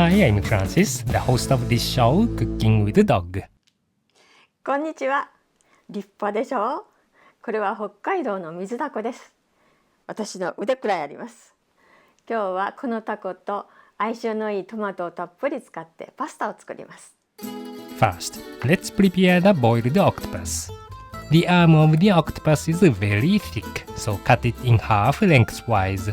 Hi, I'm Francis, the host of this show, Cooking with Dog. こんにちは。立派でしょう。これは北海道の水タコです。私の腕くらいあります。今日はこのタコと相性のいいトマトをたっぷり使ってパスタを作ります。First, let's prepare the boiled octopus. The arm of the octopus is very thick, so cut it in half lengthwise.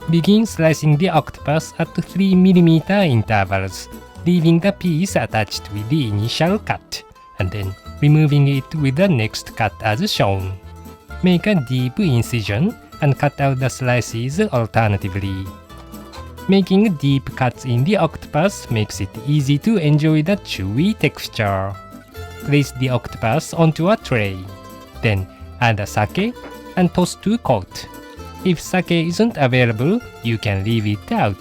Begin slicing the octopus at 3mm intervals, leaving the piece attached with the initial cut, and then removing it with the next cut as shown. Make a deep incision and cut out the slices alternatively. Making deep cuts in the octopus makes it easy to enjoy the chewy texture. Place the octopus onto a tray. Then add a sake and toss to coat. If sake isn't available, you can leave it out.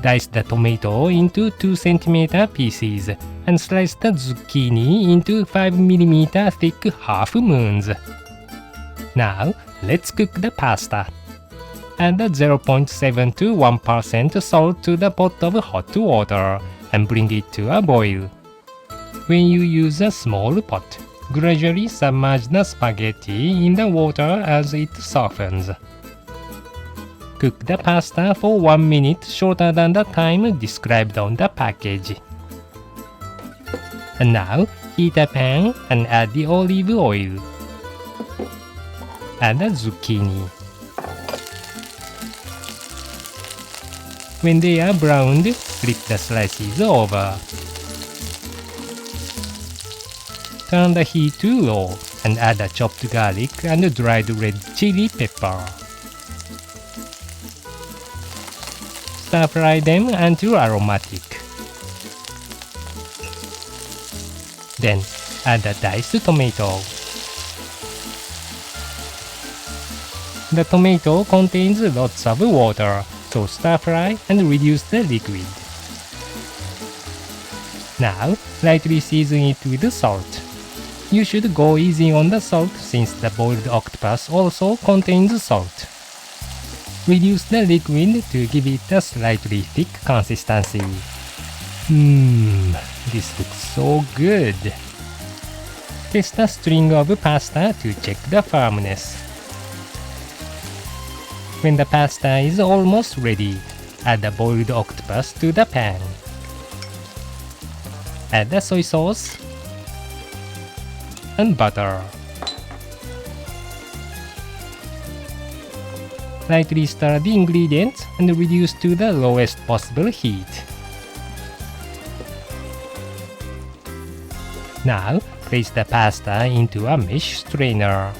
Dice the tomato into 2cm pieces and slice the zucchini into 5mm thick half moons. Now, let's cook the pasta. Add 0.7 to 1% salt to the pot of hot water and bring it to a boil. When you use a small pot, gradually submerge the spaghetti in the water as it softens. Cook the pasta for 1 minute shorter than the time described on the package. And now, heat a pan and add the olive oil. Add the zucchini. When they are browned, flip the slices over. Turn the heat to low and add the chopped garlic and dried red chili pepper. Stir fry them until aromatic. Then add the diced tomato. The tomato contains lots of water, so stir fry and reduce the liquid. Now, lightly season it with salt. You should go easy on the salt since the boiled octopus also contains salt. Reduce the liquid to give it a slightly thick consistency. This looks so good. Test a string of pasta to check the firmness. When the pasta is almost ready, add the boiled octopus to the pan. Add the soy sauce and butter. Lightly stir the ingredients and reduce to the lowest possible heat. Now, place the pasta into a mesh strainer.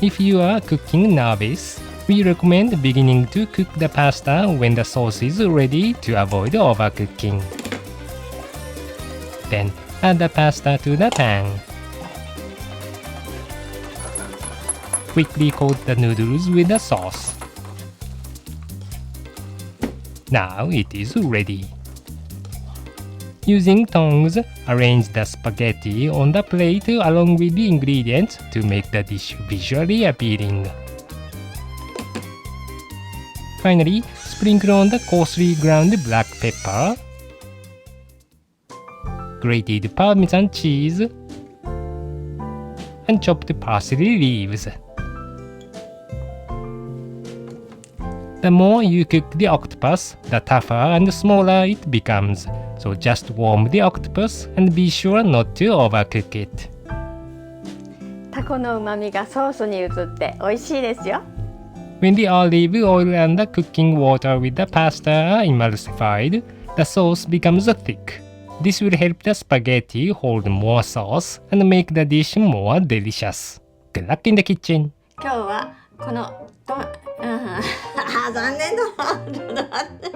If you are cooking novice, we recommend beginning to cook the pasta when the sauce is ready to avoid overcooking. Then add the pasta to the pan. Quickly coat the noodles with the sauce. Now it is ready. Using tongs, arrange the spaghetti on the plate along with the ingredients to make the dish visually appealing. Finally, sprinkle on the coarsely ground black pepper, grated Parmesan cheese, and chopped parsley leaves. The more you cook the octopus, the tougher and smaller it becomes, so just warm the octopus and be sure not to overcook it. タコの旨味がソースに移って美味しいですよ。When the olive oil and the cooking water with the pasta are emulsified, the sauce becomes thick. This will help the spaghetti hold more sauce and make the dish more delicious. Good luck in the kitchen! 今日はこの残念だ。ちょっと待って。